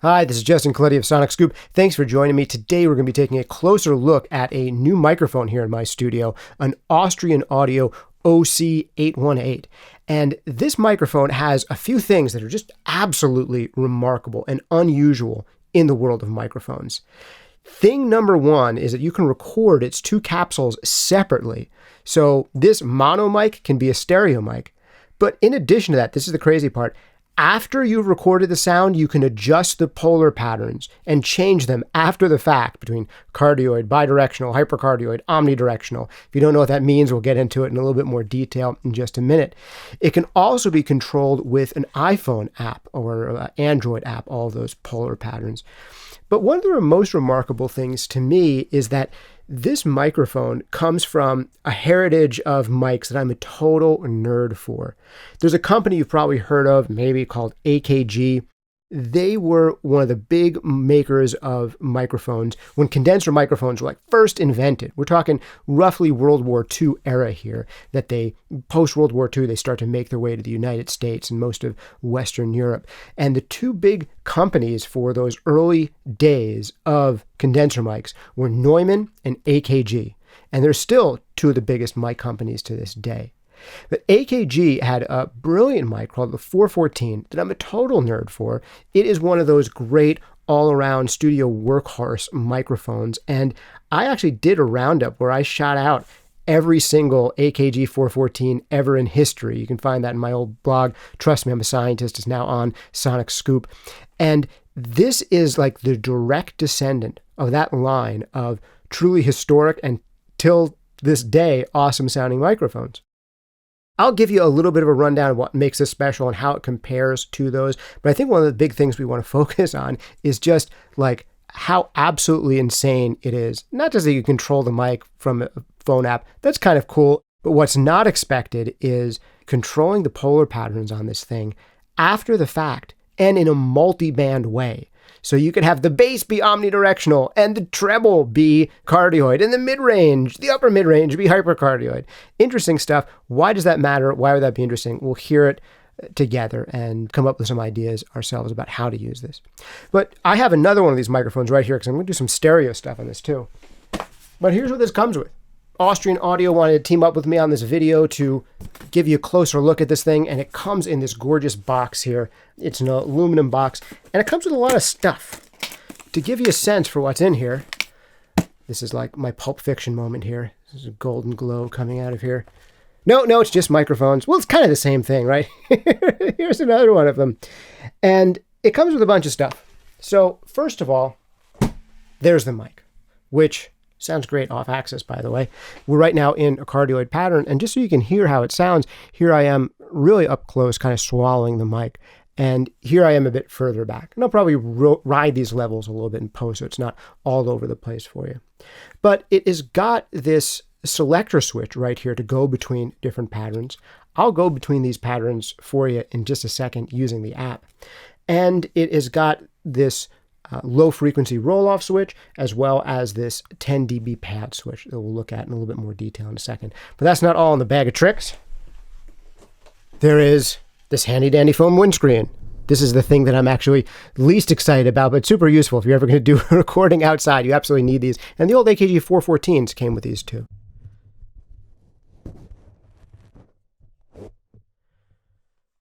Hi, this is Justin Colletti of Sonic Scoop. Thanks for joining me. Today we're going to be taking a closer look at a new microphone here in my studio, an Austrian Audio OC818. And this microphone has a few things that are just absolutely remarkable and unusual in the world of microphones. Thing number one is that you can record its two capsules separately. So this mono mic can be a stereo mic. But in addition to that, this is the crazy part, after you've recorded the sound, you can adjust the polar patterns and change them after the fact between cardioid, bidirectional, hypercardioid, omnidirectional. If you don't know what that means, we'll get into it in a little bit more detail in just a minute. It can also be controlled with an iPhone app or Android app, all of those polar patterns. But one of the most remarkable things to me is that this microphone comes from a heritage of mics that I'm a total nerd for. There's a company you've probably heard of, maybe called AKG. They were one of the big makers of microphones when condenser microphones were like first invented. We're talking roughly World War II era here, that they, post-World War II, they start to make their way to the United States and most of Western Europe. And the two big companies for those early days of condenser mics were Neumann and AKG. And they're still two of the biggest mic companies to this day. But AKG had a brilliant mic called the 414 that I'm a total nerd for. It is one of those great all-around studio workhorse microphones. And I actually did a roundup where I shot out every single AKG 414 ever in history. You can find that in my old blog. Trust me, I'm a scientist. It's now on Sonic Scoop. And this is like the direct descendant of that line of truly historic and till this day awesome sounding microphones. I'll give you a little bit of a rundown of what makes this special and how it compares to those. But I think one of the big things we want to focus on is just like how absolutely insane it is. Not just that you control the mic from a phone app. That's kind of cool. But what's not expected is controlling the polar patterns on this thing after the fact and in a multi-band way. So you could have the bass be omnidirectional and the treble be cardioid and the mid-range, the upper mid-range be hypercardioid. Interesting stuff. Why does that matter? Why would that be interesting? We'll hear it together and come up with some ideas ourselves about how to use this. But I have another one of these microphones right here because I'm going to do some stereo stuff on this too. But here's what this comes with. Austrian Audio wanted to team up with me on this video to give you a closer look at this thing, and it comes in this gorgeous box here. It's an aluminum box, and it comes with a lot of stuff. To give you a sense for what's in here, this is like my Pulp Fiction moment here. This is a golden glow coming out of here. No, it's just microphones. Well, it's kind of the same thing, right? Here's another one of them. And it comes with a bunch of stuff. So first of all, there's the mic, which sounds great off axis, by the way. We're right now in a cardioid pattern, and just so you can hear how it sounds, here I am really up close, kind of swallowing the mic, and here I am a bit further back. And I'll probably ride these levels a little bit in post, so it's not all over the place for you. But it has got this selector switch right here to go between different patterns. I'll go between these patterns for you in just a second using the app. And it has got this low frequency roll-off switch, as well as this 10 dB pad switch that we'll look at in a little bit more detail in a second. But that's not all in the bag of tricks. There is this handy-dandy foam windscreen. This is the thing that I'm actually least excited about, but super useful if you're ever going to do a recording outside. You absolutely need these. And the old AKG 414s came with these too.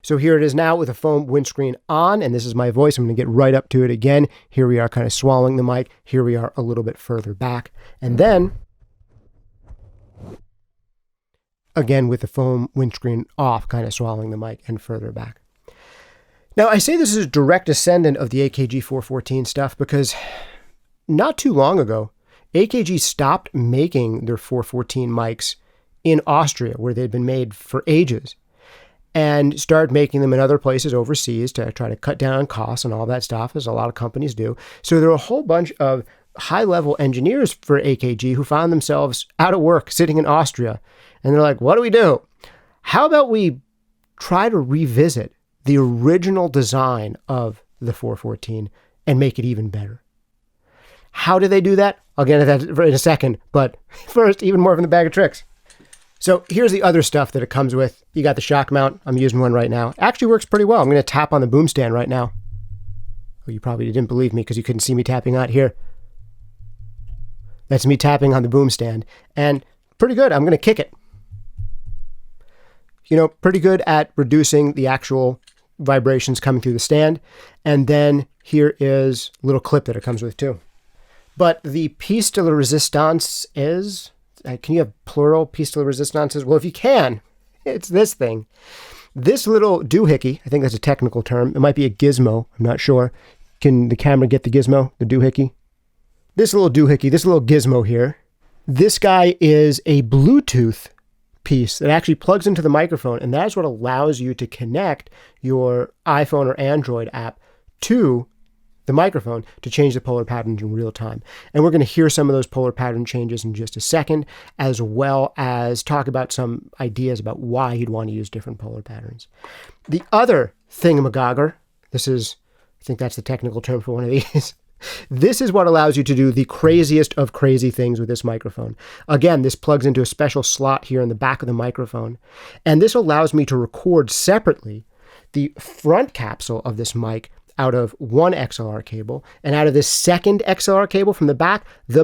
So here it is now with a foam windscreen on, and this is my voice. I'm going to get right up to it again. Here we are kind of swallowing the mic. Here we are a little bit further back. And then, again with the foam windscreen off, kind of swallowing the mic and further back. Now, I say this is a direct descendant of the AKG 414 stuff because not too long ago, AKG stopped making their 414 mics in Austria, where they'd been made for ages, and started making them in other places overseas to try to cut down on costs and all that stuff, as a lot of companies do. So there are a whole bunch of high-level engineers for AKG who found themselves out of work sitting in Austria. And they're like, what do we do? How about we try to revisit the original design of the 414 and make it even better? How do they do that? I'll get into that in a second. But first, even more from the bag of tricks. So here's the other stuff that it comes with. You got the shock mount. I'm using one right now. It actually works pretty well. I'm going to tap on the boom stand right now. But you probably didn't believe me because you couldn't see me tapping out here. That's me tapping on the boom stand. And pretty good. I'm going to kick it. Pretty good at reducing the actual vibrations coming through the stand. And then here is a little clip that it comes with too. But the piece de la resistance is, can you have plural piece de la resistances? Well, if you can, it's this thing. This little doohickey, I think that's a technical term. It might be a gizmo. I'm not sure. Can the camera get the gizmo, the doohickey? This little doohickey, this little gizmo here, this guy is a Bluetooth piece that actually plugs into the microphone, and that's what allows you to connect your iPhone or Android app to the microphone to change the polar patterns in real time. And we're going to hear some of those polar pattern changes in just a second, as well as talk about some ideas about why you'd want to use different polar patterns. The other thingamagogger, I think that's the technical term for one of these. This is what allows you to do the craziest of crazy things with this microphone. Again, this plugs into a special slot here in the back of the microphone. And this allows me to record separately the front capsule of this mic out of one XLR cable, and out of this second XLR cable from the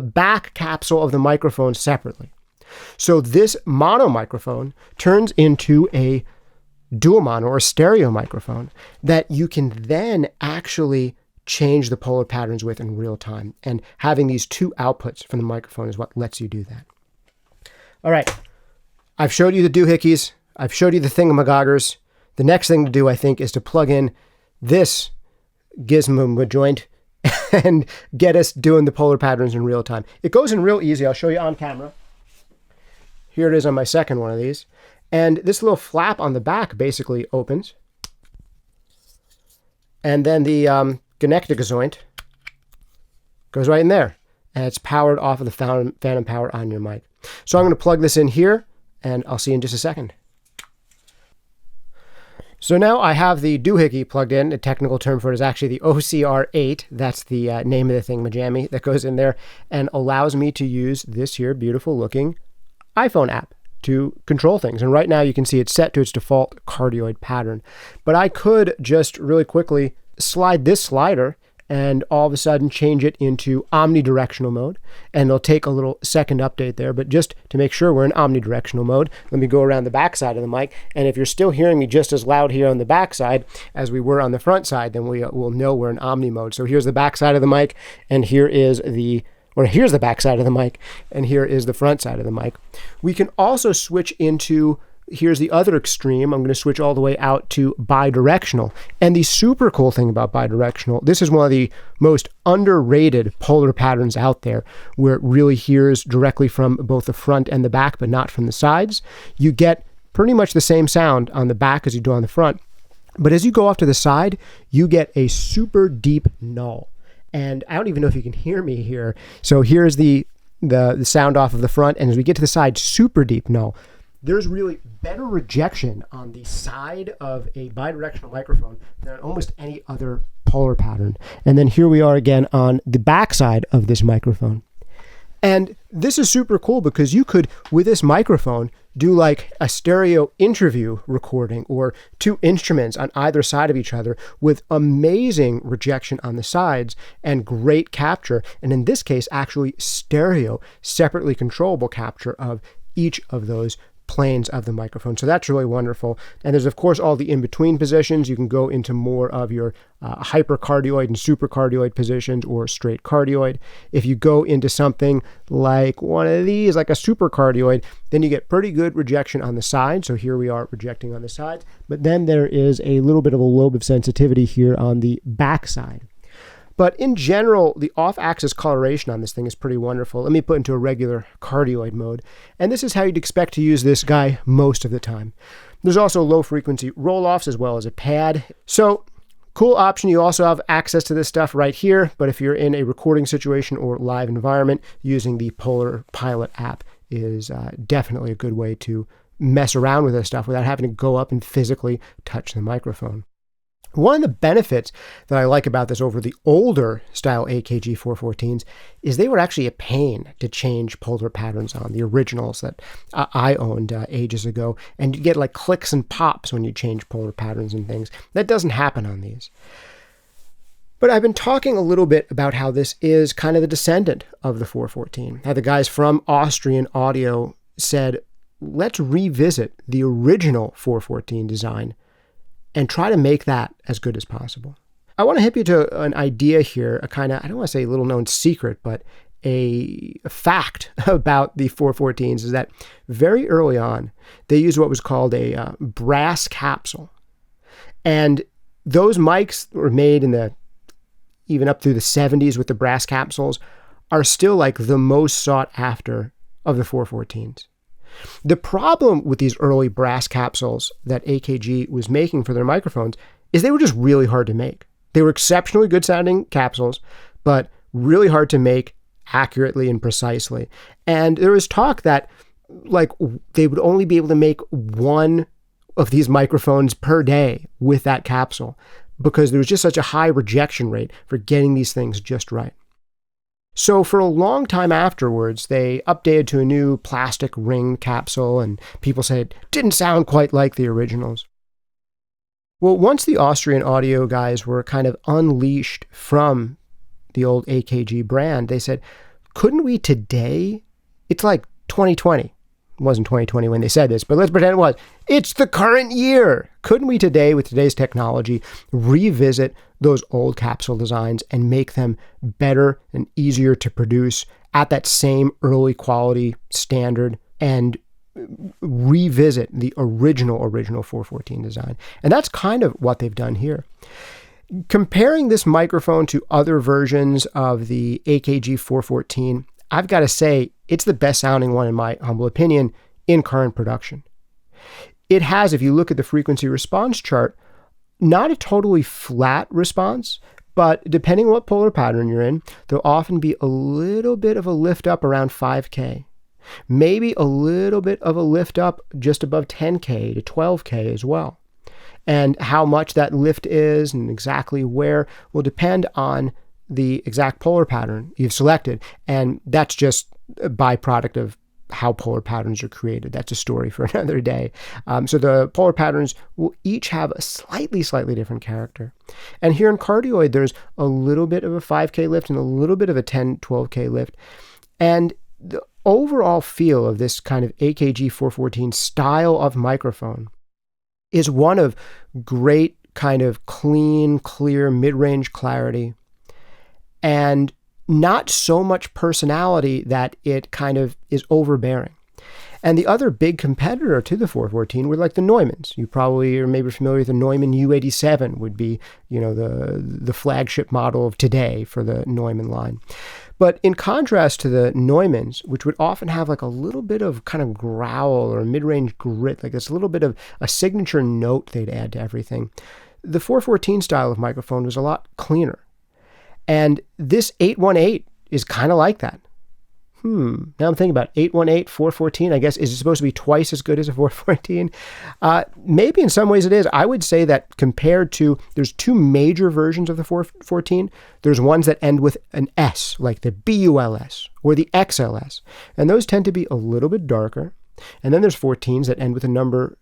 back capsule of the microphone separately. So this mono microphone turns into a dual mono or stereo microphone that you can then actually change the polar patterns with in real time. And having these two outputs from the microphone is what lets you do that. All right. I've showed you the doohickeys. I've showed you the thingamagoggers. The next thing to do, I think, is to plug in this gizmo joint and get us doing the polar patterns in real time. It goes in real easy. I'll show you on camera. Here it is on my second one of these. And this little flap on the back basically opens. And then the Genectica joint goes right in there. And it's powered off of the phantom power on your mic. So I'm going to plug this in here, and I'll see you in just a second. So now I have the doohickey plugged in. A technical term for it is actually the OCR8. That's the name of the thingamajammy that goes in there and allows me to use this here beautiful looking iPhone app to control things. And right now you can see it's set to its default cardioid pattern. But I could just really quickly slide this slider and all of a sudden change it into omnidirectional mode. And it'll take a little second update there, but just to make sure we're in omnidirectional mode, let me go around the back side of the mic. And if you're still hearing me just as loud here on the back side as we were on the front side, then we'll know we're in omni mode. So here's the back side of the mic, and here's the back side of the mic, and here is the front side of the mic. We can also switch into, here's the other extreme. I'm going to switch all the way out to bidirectional. And the super cool thing about bidirectional, this is one of the most underrated polar patterns out there, where it really hears directly from both the front and the back, but not from the sides. You get pretty much the same sound on the back as you do on the front. But as you go off to the side, you get a super deep null. And I don't even know if you can hear me here. So here's the sound off of the front. And as we get to the side, super deep null. There's really better rejection on the side of a bidirectional microphone than on almost any other polar pattern. And then here we are again on the back side of this microphone. And this is super cool because you could, with this microphone, do like a stereo interview recording or two instruments on either side of each other with amazing rejection on the sides and great capture. And in this case, actually stereo, separately controllable capture of each of those planes of the microphone. So that's really wonderful. And there's, of course, all the in-between positions. You can go into more of your hypercardioid and supercardioid positions or straight cardioid. If you go into something like one of these, like a supercardioid, then you get pretty good rejection on the side. So here we are projecting on the sides. But then there is a little bit of a lobe of sensitivity here on the back side. But in general, the off-axis coloration on this thing is pretty wonderful. Let me put into a regular cardioid mode. And this is how you'd expect to use this guy most of the time. There's also low-frequency roll-offs as well as a pad. So, cool option. You also have access to this stuff right here. But if you're in a recording situation or live environment, using the Polar Pilot app is definitely a good way to mess around with this stuff without having to go up and physically touch the microphone. One of the benefits that I like about this over the older style AKG 414s is they were actually a pain to change polar patterns on, the originals that I owned ages ago. And you get like clicks and pops when you change polar patterns and things. That doesn't happen on these. But I've been talking a little bit about how this is kind of the descendant of the 414. How the guys from Austrian Audio said, let's revisit the original 414 design and try to make that as good as possible. I want to hip you to an idea here, a kind of, I don't want to say a little known secret, but a fact about the 414s is that very early on, they used what was called a brass capsule. And those mics were made in even up through the 70s with the brass capsules, are still like the most sought after of the 414s. The problem with these early brass capsules that AKG was making for their microphones is they were just really hard to make. They were exceptionally good sounding capsules, but really hard to make accurately and precisely. And there was talk that like they would only be able to make one of these microphones per day with that capsule, because there was just such a high rejection rate for getting these things just right. So for a long time afterwards, they updated to a new plastic ring capsule, and people said it didn't sound quite like the originals. Well, once the Austrian Audio guys were kind of unleashed from the old AKG brand, they said, couldn't we today, it's like 2020, it wasn't 2020 when they said this, but let's pretend it was. It's the current year. Couldn't we today, with today's technology, revisit those old capsule designs and make them better and easier to produce at that same early quality standard and revisit the original 414 design? And that's kind of what they've done here. Comparing this microphone to other versions of the AKG 414, I've got to say, it's the best sounding one, in my humble opinion, in current production. It has, if you look at the frequency response chart, not a totally flat response, but depending on what polar pattern you're in, there'll often be a little bit of a lift up around 5K. Maybe a little bit of a lift up just above 10K to 12K as well. And how much that lift is and exactly where will depend on the exact polar pattern you've selected. And that's just a byproduct of how polar patterns are created. That's a story for another day. So the polar patterns will each have a slightly different character. And here in cardioid, there's a little bit of a 5K lift and a little bit of a 10, 12K lift. And the overall feel of this kind of AKG 414 style of microphone is one of great kind of clean, clear, mid-range clarity, and not so much personality that it kind of is overbearing. And the other big competitor to the 414 were like the Neumanns. You probably are maybe familiar with the Neumann U87 would be, the flagship model of today for the Neumann line. But in contrast to the Neumanns, which would often have like a little bit of kind of growl or mid-range grit, like this little bit of a signature note they'd add to everything, the 414 style of microphone was a lot cleaner. And this 818 is kind of like that. Now I'm thinking about 818, 414, I guess, is it supposed to be twice as good as a 414? Maybe in some ways it is. I would say that compared to, there's two major versions of the 414. There's ones that end with an S, like the BULS or the XLS. And those tend to be a little bit darker. And then there's 14s that end with a number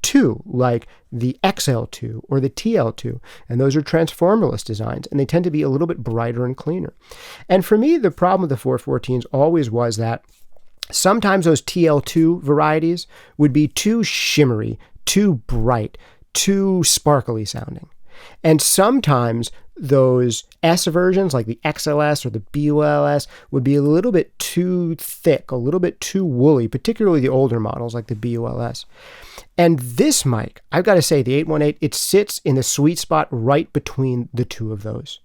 2, like the XL2 or the TL2. And those are transformerless designs, and they tend to be a little bit brighter and cleaner. And for me, the problem with the 414s always was that sometimes those TL2 varieties would be too shimmery, too bright, too sparkly sounding. And sometimes those S versions, like the XLS or the BULS, would be a little bit too thick, a little bit too woolly, particularly the older models like the BULS. And this mic, I've got to say, the 818, it sits in the sweet spot right between the two of those,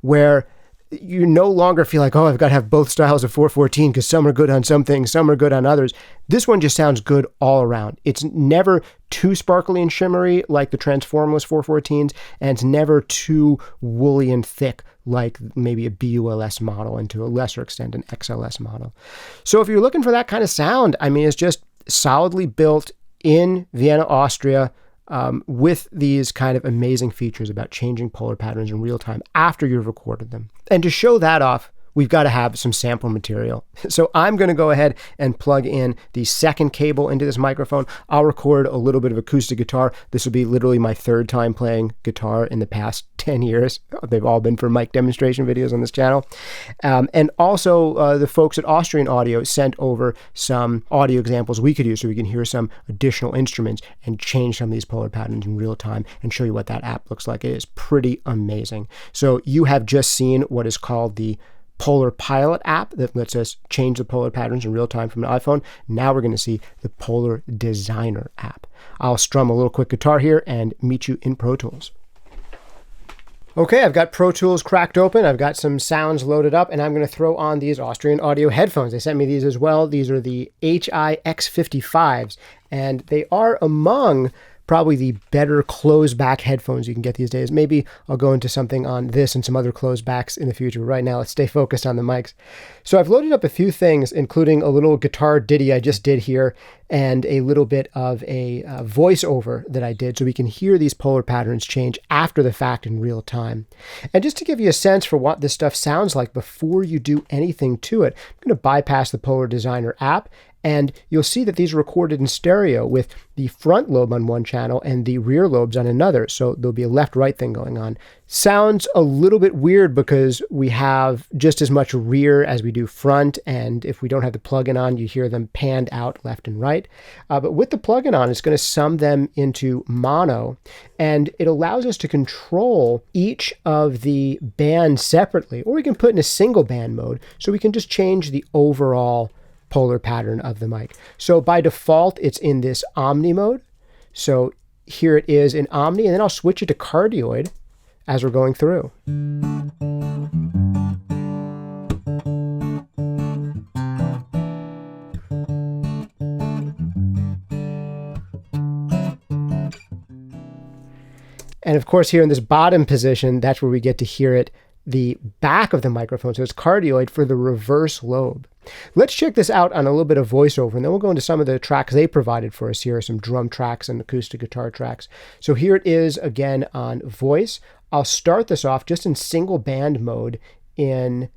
where you no longer feel like, oh, I've got to have both styles of 414 because some are good on some things, some are good on others. This one just sounds good all around. It's never too sparkly and shimmery like the transformerless 414s, and it's never too woolly and thick like maybe a BULS model, and to a lesser extent an XLS model. So if you're looking for that kind of sound, I mean, it's just solidly built in Vienna, Austria, with these kind of amazing features about changing polar patterns in real time after you've recorded them. And to show that off, we've got to have some sample material. So I'm going to go ahead and plug in the second cable into this microphone. I'll record a little bit of acoustic guitar. This will be literally my third time playing guitar in the past 10 years. They've all been for mic demonstration videos on this channel. And also the folks at Austrian Audio sent over some audio examples we could use so we can hear some additional instruments and change some of these polar patterns in real time and show you what that app looks like. It is pretty amazing. So you have just seen what is called the Polar Pilot app that lets us change the polar patterns in real time from an iPhone. Now we're going to see the Polar Designer app. I'll strum a little quick guitar here and meet you in Pro Tools. Okay, I've got Pro Tools cracked open. I've got some sounds loaded up, and I'm going to throw on these Austrian Audio headphones. They sent me these as well. These are the HI-X55s, and they are among probably the better closed back headphones you can get these days. Maybe I'll go into something on this and some other closed backs in the future. Right now, let's stay focused on the mics. So I've loaded up a few things, including a little guitar ditty I just did here and a little bit of a voiceover that I did so we can hear these polar patterns change after the fact in real time. And just to give you a sense for what this stuff sounds like before you do anything to it, I'm going to bypass the Polar Designer app. And you'll see that these are recorded in stereo with the front lobe on one channel and the rear lobes on another. So there'll be a left-right thing going on. Sounds a little bit weird because we have just as much rear as we do front. And if we don't have the plugin on, you hear them panned out left and right. But with the plugin on, it's going to sum them into mono. And it allows us to control each of the bands separately. Or we can put in a single band mode so we can just change the overall polar pattern of the mic. So by default, it's in this Omni mode. So here it is in Omni, and then I'll switch it to cardioid as we're going through. And of course, here in this bottom position, that's where we get to hear it, the back of the microphone. So it's cardioid for the reverse lobe. Let's check this out on a little bit of voiceover, and then we'll go into some of the tracks they provided for us here, some drum tracks and acoustic guitar tracks. So here it is again on voice. I'll start this off just in single band mode in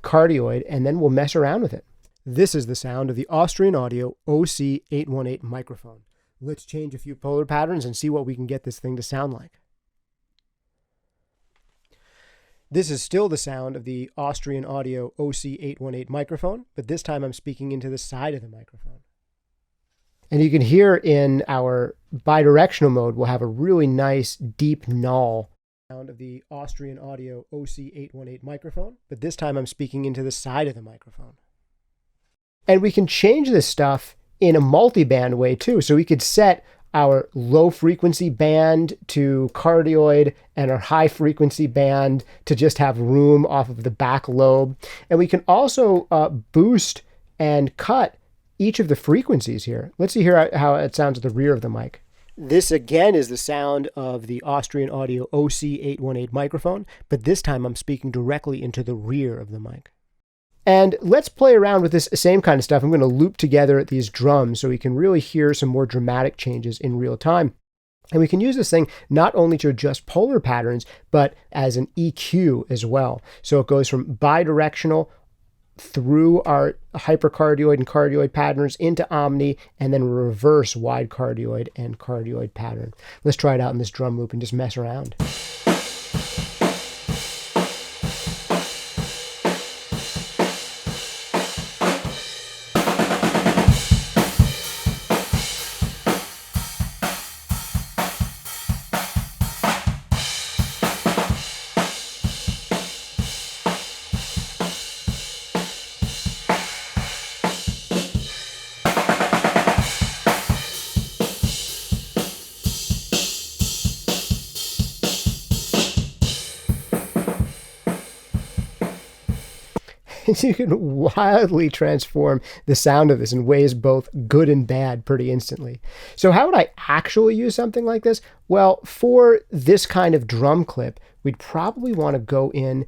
cardioid, and then we'll mess around with it. This is the sound of the Austrian Audio OC818 microphone. Let's change a few polar patterns and see what we can get this thing to sound like. This is still the sound of the Austrian Audio OC818 microphone, but this time I'm speaking into the side of the microphone. And you can hear in our bidirectional mode, we'll have a really nice deep null sound of the Austrian Audio OC818 microphone, but this time I'm speaking into the side of the microphone. And we can change this stuff in a multi-band way too. So we could set our low frequency band to cardioid and our high frequency band to just have room off of the back lobe. And we can also boost and cut each of the frequencies here. Let's see here how it sounds at the rear of the mic. This again is the sound of the Austrian Audio OC818 microphone, but this time I'm speaking directly into the rear of the mic. And let's play around with this same kind of stuff. I'm going to loop together these drums so we can really hear some more dramatic changes in real time. And we can use this thing not only to adjust polar patterns, but as an EQ as well. So it goes from bidirectional through our hypercardioid and cardioid patterns into Omni, and then reverse wide cardioid and cardioid pattern. Let's try it out in this drum loop and just mess around. You can wildly transform the sound of this in ways both good and bad pretty instantly. So how would I actually use something like this? Well, for this kind of drum clip, we'd probably want to go in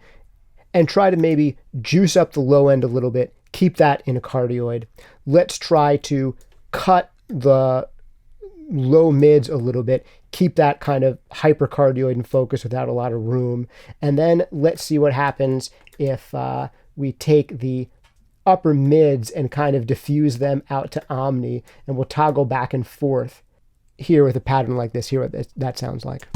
and try to maybe juice up the low end a little bit, keep that in a cardioid. Let's try to cut the low mids a little bit, keep that kind of hypercardioid and focus without a lot of room. And then let's see what happens if we take the upper mids and kind of diffuse them out to omni, and we'll toggle back and forth here with a pattern like this. Hear what that sounds like.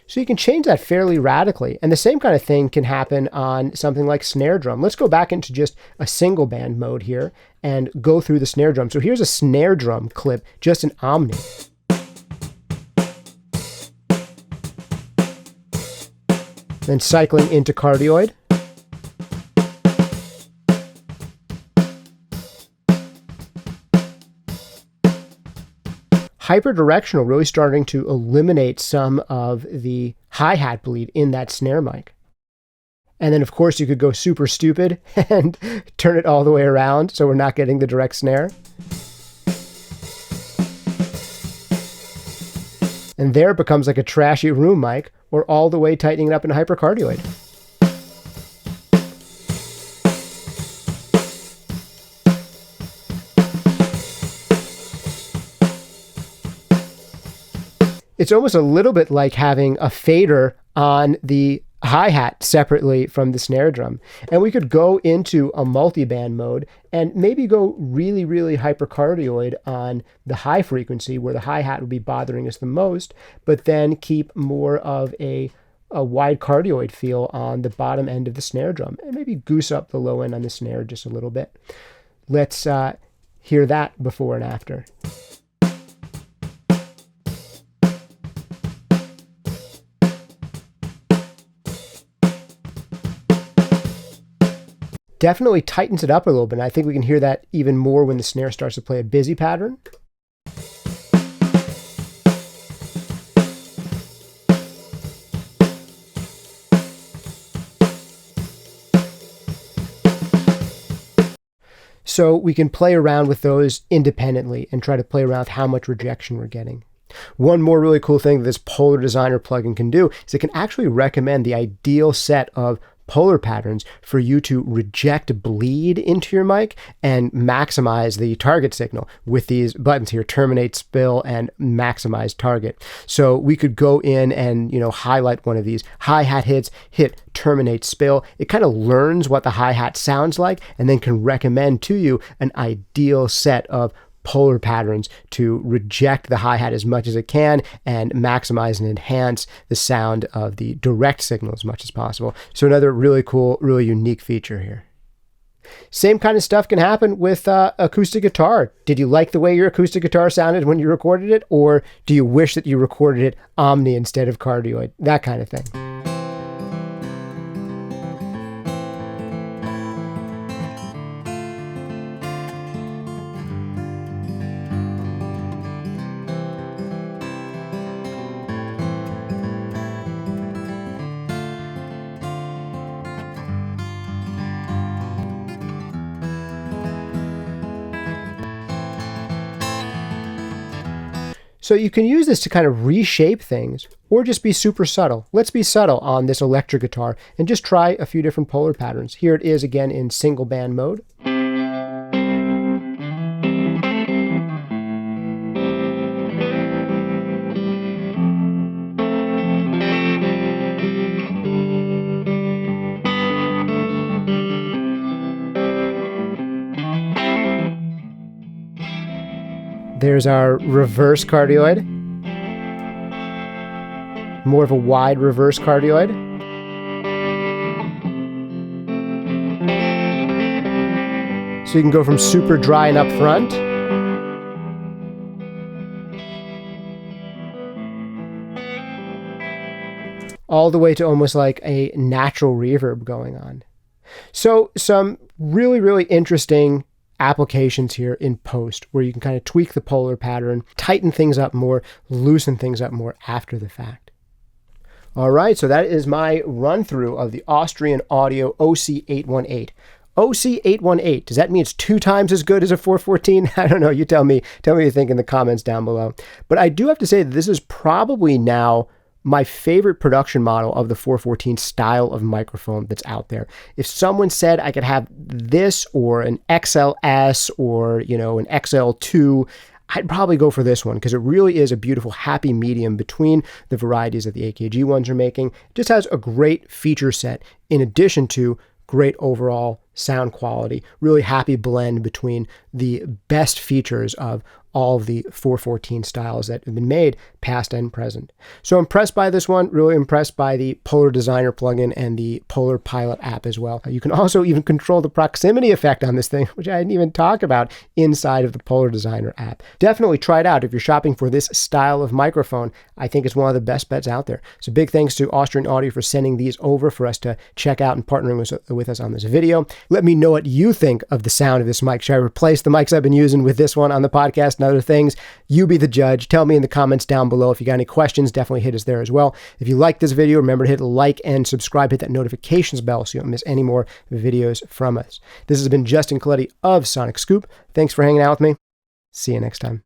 So you can change that fairly radically. And the same kind of thing can happen on something like snare drum. Let's go back into just a single band mode here and go through the snare drum. So here's a snare drum clip, just an omni. Then cycling into cardioid. Hyperdirectional, really starting to eliminate some of the hi-hat bleed in that snare mic. And then, of course, you could go super stupid and turn it all the way around so we're not getting the direct snare. And there it becomes like a trashy room mic, or all the way tightening it up in a hypercardioid. It's almost a little bit like having a fader on the hi-hat separately from the snare drum. And we could go into a multi-band mode and maybe go really, really hypercardioid on the high frequency where the hi-hat would be bothering us the most, but then keep more of a wide cardioid feel on the bottom end of the snare drum, and maybe goose up the low end on the snare just a little bit. Let's hear that before and after. Definitely tightens it up a little bit. I think we can hear that even more when the snare starts to play a busy pattern. So we can play around with those independently and try to play around with how much rejection we're getting. One more really cool thing that this Polar Designer plugin can do is it can actually recommend the ideal set of polar patterns for you to reject bleed into your mic and maximize the target signal with these buttons here, terminate, spill, and maximize target. So we could go in and, highlight one of these hi-hat hits, hit terminate, spill. It kind of learns what the hi-hat sounds like and then can recommend to you an ideal set of polar patterns to reject the hi-hat as much as it can and maximize and enhance the sound of the direct signal as much as possible. So another really cool, really unique feature here. Same kind of stuff can happen with acoustic guitar. Did you like the way your acoustic guitar sounded when you recorded it, or do you wish that you recorded it omni instead of cardioid? That kind of thing. So you can use this to kind of reshape things or just be super subtle. Let's be subtle on this electric guitar and just try a few different polar patterns. Here it is again in single band mode. There's our reverse cardioid. More of a wide reverse cardioid. So you can go from super dry and up front all the way to almost like a natural reverb going on. So some really, really interesting applications here in post where you can kind of tweak the polar pattern, tighten things up more, loosen things up more after the fact. All right, so that is my run through of the Austrian Audio OC818. OC818, does that mean it's 2 times as good as a 414? I don't know, you tell me. Tell me what you think in the comments down below. But I do have to say that this is probably now my favorite production model of the 414 style of microphone that's out there. If someone said I could have this or an XLS or, an XL2, I'd probably go for this one because it really is a beautiful happy medium between the varieties that the AKG ones are making. It just has a great feature set in addition to great overall sound quality, really happy blend between the best features of all of the 414 styles that have been made, past and present. So impressed by this one, really impressed by the Polar Designer plugin and the Polar Pilot app as well. You can also even control the proximity effect on this thing, which I didn't even talk about inside of the Polar Designer app. Definitely try it out if you're shopping for this style of microphone. I think it's one of the best bets out there. So big thanks to Austrian Audio for sending these over for us to check out and partnering with us on this video. Let me know what you think of the sound of this mic. Should I replace the mics I've been using with this one on the podcast and other things? You be the judge. Tell me in the comments down below. If you got any questions, definitely hit us there as well. If you like this video, remember to hit like and subscribe, hit that notifications bell so you don't miss any more videos from us. This has been Justin Colletti of Sonic Scoop. Thanks for hanging out with me. See you next time.